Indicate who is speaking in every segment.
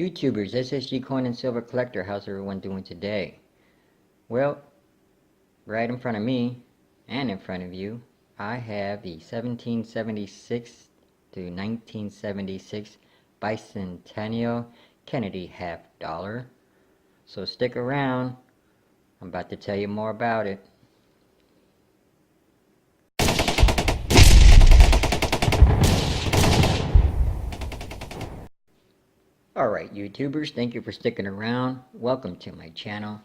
Speaker 1: YouTubers, SSG Coin and Silver Collector, how's everyone doing today? Well, right in front of me and in front of you, I have the 1776 to 1976 Bicentennial Kennedy half dollar. So stick around, I'm about to tell you more about it. Alright YouTubers, thank you for sticking around. Welcome to my channel.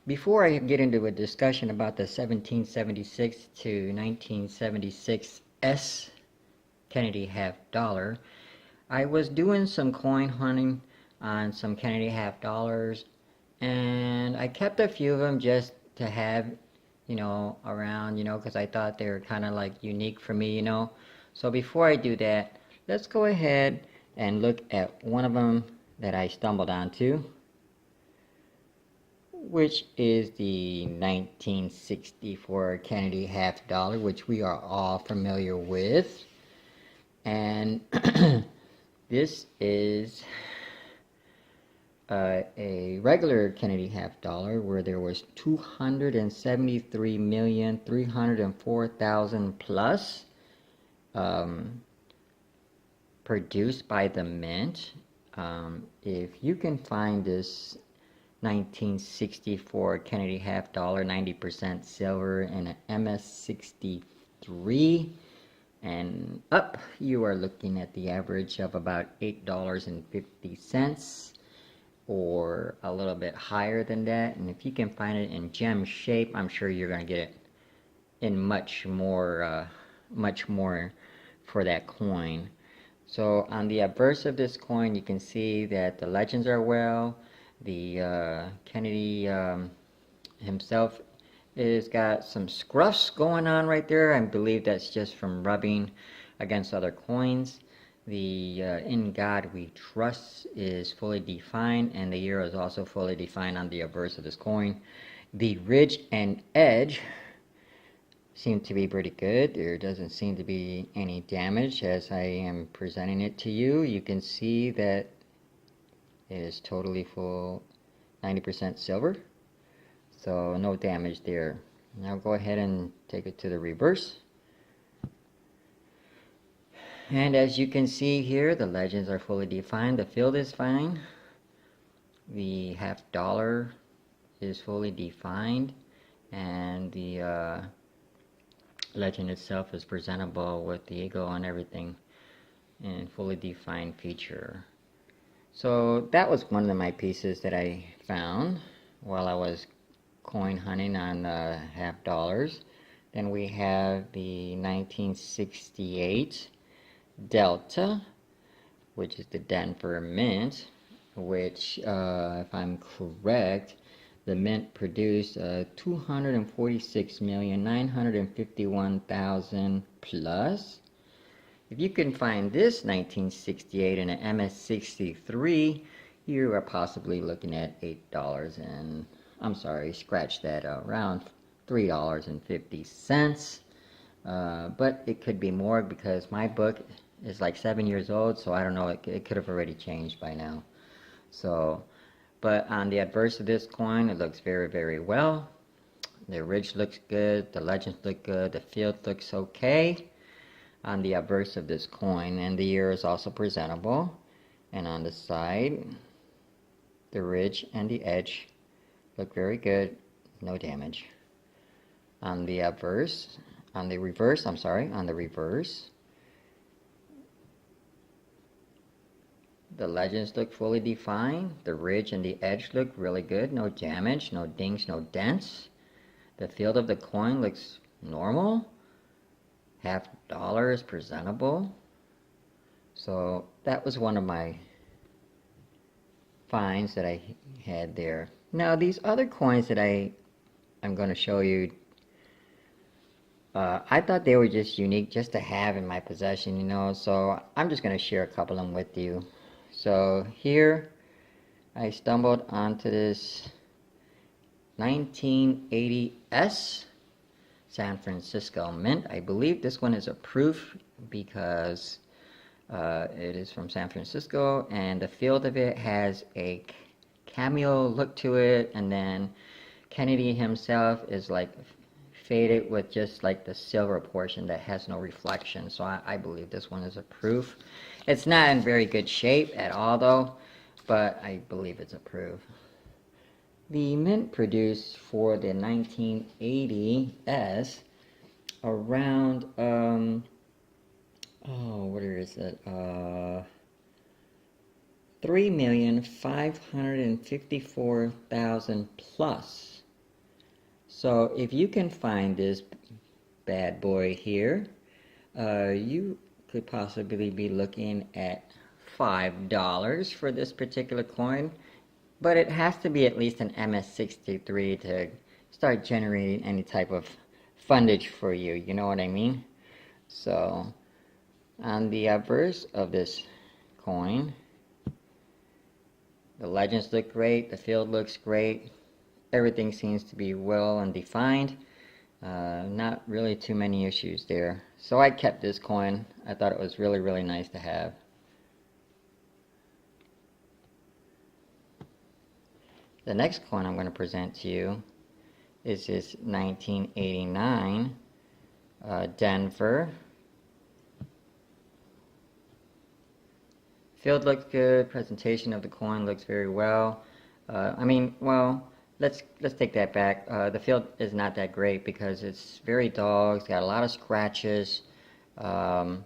Speaker 1: Before I get into a discussion about the 1776 to 1976 S Kennedy half dollar, I was doing some coin hunting on some Kennedy half dollars, and I kept a few of them just to have, around, because I thought they were kind of like unique for me, So before I do that, let's go ahead and look at one of them that I stumbled onto, which is the 1964 Kennedy half dollar, which we are all familiar with. And this is a regular Kennedy half dollar where there was 273,304,000 plus produced by the mint. If you can find this 1964 Kennedy half dollar, 90% silver, and an MS63 and up, you are looking at the average of about $8.50 or a little bit higher than that. And if you can find it in gem shape, I'm sure you're going to get it in much more for that coin. So on the obverse of this coin, you can see that the legends are well. The Kennedy himself is got some scruffs going on right there. I believe that's just from rubbing against other coins. The In God We Trust is fully defined, and the euro is also fully defined on the obverse of this coin. The ridge and edge seem to be pretty good. There doesn't seem to be any damage as I am presenting it to you. You can see that it is totally full 90% silver, so no damage there. Now go ahead and take it to the reverse, and as you can see here, the legends are fully defined. The field is fine. The half dollar is fully defined, and the legend itself is presentable with the eagle and everything in fully defined feature. So that was one of my pieces that I found while I was coin hunting on half dollars. Then we have the 1968 Delta, which is the Denver Mint, which if I'm correct, the mint produced 246,951,000 plus. If you can find this 1968 in an MS63, you are possibly looking at $8 and, I'm sorry, scratch that, around $3.50. But it could be more because my book is like 7 years old, so I don't know, it could have already changed by now. So, but on the adverse of this coin, it looks very, very well. The ridge looks good, the legends look good, the field looks okay on the obverse of this coin, and the ear is also presentable. And on the side, the ridge and the edge look very good, no damage. On the reverse, the legends look fully defined. The ridge and the edge look really good, no damage, no dings, no dents. The field of the coin looks normal. Half dollar is presentable. So that was one of my finds that I had there. Now these other coins that I'm going to show you, I thought they were just unique just to have in my possession, so I'm just going to share a couple of them with you. So here I stumbled onto this 1980S San Francisco Mint. I believe this one is a proof because It is from San Francisco, and the field of it has a cameo look to it, and then Kennedy himself is like faded with just like the silver portion that has no reflection. So I believe this one is a proof. It's not in very good shape at all though, but I believe it's a proof. The mint produced for the 1980s around what is it? 3,554,000 plus. So if you can find this bad boy here, you could possibly be looking at $5 for this particular coin, but it has to be at least an MS63 to start generating any type of fundage for you, you know what I mean? So on the obverse of this coin, the legends look great, the field looks great, everything seems to be well and defined. Not really too many issues there. So I kept this coin. I thought it was really, really nice to have. The next coin I'm going to present to you is this 1989 Denver. Field looks good. Presentation of the coin looks very well. Let's take that back. The field is not that great because it's very dull. It's got a lot of scratches. You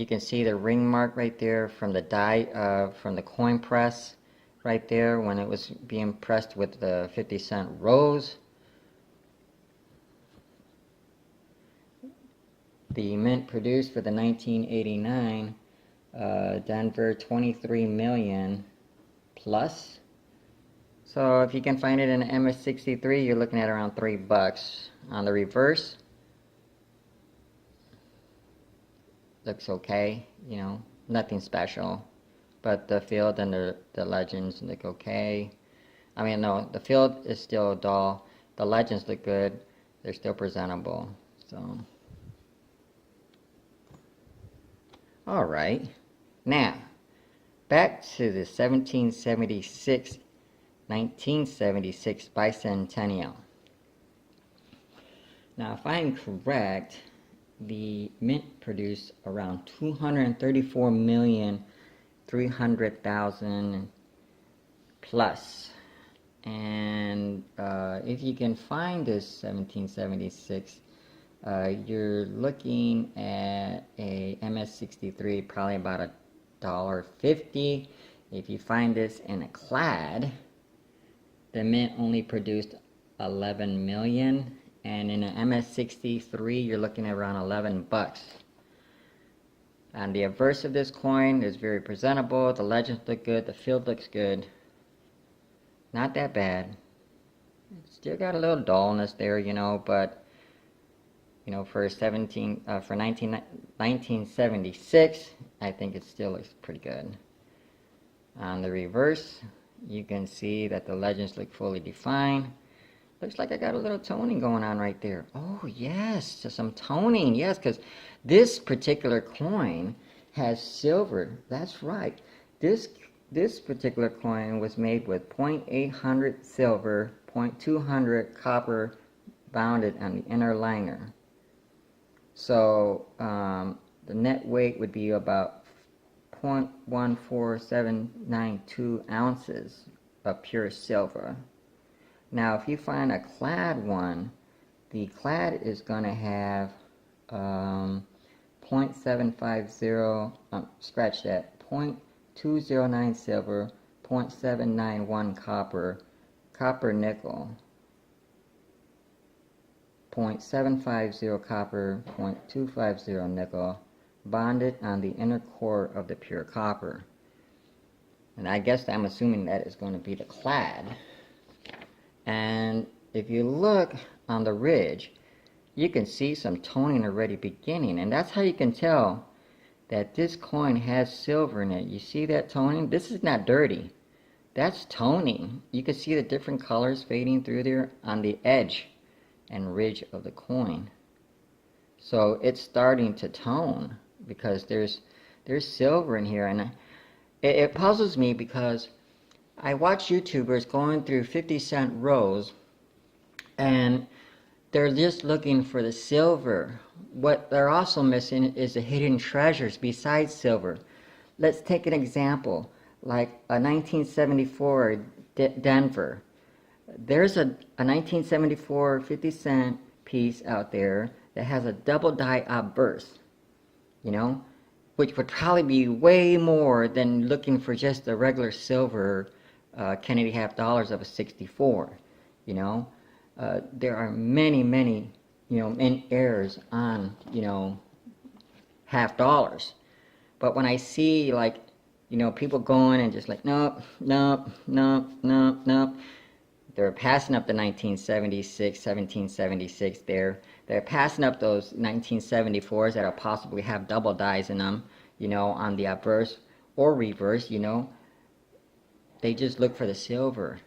Speaker 1: can see the ring mark right there from the from the coin press right there when it was being pressed with the 50-cent rose. The mint produced for the 1989 Denver, 23 million plus. So if you can find it in an MS63, you're looking at around $3. On the reverse, looks okay, you know, nothing special. But the field and the legends look okay. I mean, no, the field is still dull. The legends look good. They're still presentable. So, all right. Now, back to the 1976 bicentennial. Now, if I'm correct, the mint produced around 234,300,000 plus. And if you can find this 1776, you're looking at a MS63, probably about $1.50. If you find this in a clad, the mint only produced 11 million, and in an MS63 you're looking at around $11. On the obverse of this coin is very presentable. The legends look good, the field looks good, not that bad. It's still got a little dullness there, you know, but you know, for 1976, I think it still looks pretty good. On the reverse, you can see that the legends look fully defined. Looks like I got a little toning going on right there. Oh yes, so some toning, yes, because this particular coin has silver. That's right. This particular coin was made with 0.800 silver, 0.200 copper bounded on the inner liner. So the net weight would be about 0.14792 ounces of pure silver. Now if you find a clad one, the clad is going to have 0.750, scratch that, 0.209 silver, 0.791 copper nickel, 0.750 copper, 0.250 nickel, bonded on the inner core of the pure copper. And I guess I'm assuming that is going to be the clad. And if you look on the ridge, you can see some toning already beginning, and that's how you can tell that this coin has silver in it. You see that toning? This is not dirty. That's toning. You can see the different colors fading through there on the edge and ridge of the coin. So it's starting to tone because there's there's silver in here, and it puzzles me because I watch YouTubers going through 50-cent rolls, and they're just looking for the silver. What they're also missing is the hidden treasures besides silver. Let's take an example, like a 1974 Denver. There's a 1974 50-cent piece out there that has a double die obverse, you know, which would probably be way more than looking for just a regular silver Kennedy half dollars of a 64, you know. There are many, many, in errors on, half dollars. But when I see, like, people going and just like, nope, nope, nope, nope, nope. They're passing up the 1976, 1776 there. They're passing up those 1974s that are possibly have double dies in them, on the obverse or reverse, They just look for the silver.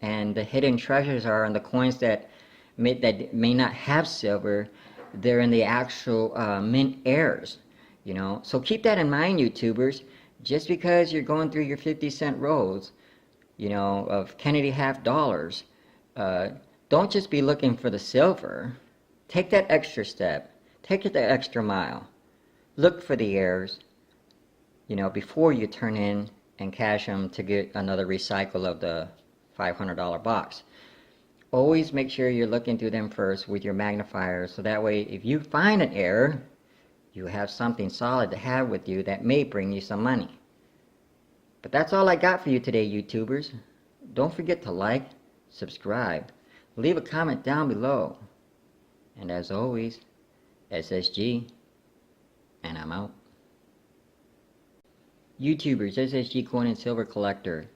Speaker 1: And the hidden treasures are in the coins that may not have silver. They're in the actual mint errors, So keep that in mind, YouTubers. Just because you're going through your 50-cent rolls, of Kennedy half dollars, don't just be looking for the silver. Take that extra step. Take it the extra mile. Look for the errors, before you turn in and cash them to get another recycle of the $500 box. Always make sure you're looking through them first with your magnifier, so that way if you find an error, you have something solid to have with you that may bring you some money. But that's all I got for you today, YouTubers. Don't forget to like, subscribe, leave a comment down below. And as always, SSG, and I'm out. YouTubers, SSG Coin and Silver Collector.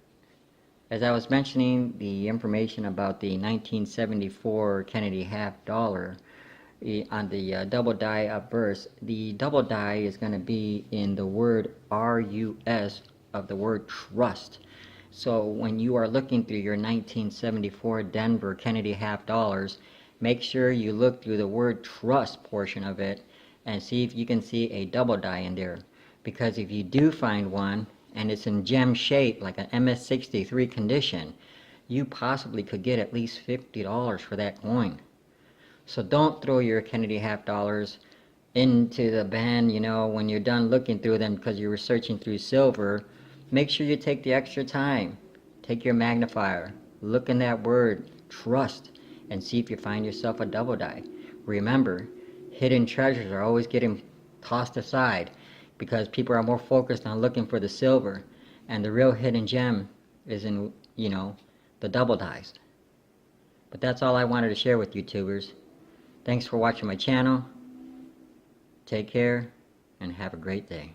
Speaker 1: As I was mentioning the information about the 1974 Kennedy half dollar on the double die obverse, the double die is going to be in the word RUS of the word trust. So when you are looking through your 1974 Denver Kennedy half dollars, make sure you look through the word trust portion of it and see if you can see a double die in there. Because if you do find one, and it's in gem shape like an MS63 condition, you possibly could get at least $50 for that coin. So don't throw your Kennedy half dollars into the bin, when you're done looking through them because you were searching through silver. Make sure you take the extra time. Take your magnifier, look in that word, trust, and see if you find yourself a double die. Remember, hidden treasures are always getting tossed aside, because people are more focused on looking for the silver, and the real hidden gem is in, the double dies. But that's all I wanted to share with YouTubers. Thanks for watching my channel. Take care, and have a great day.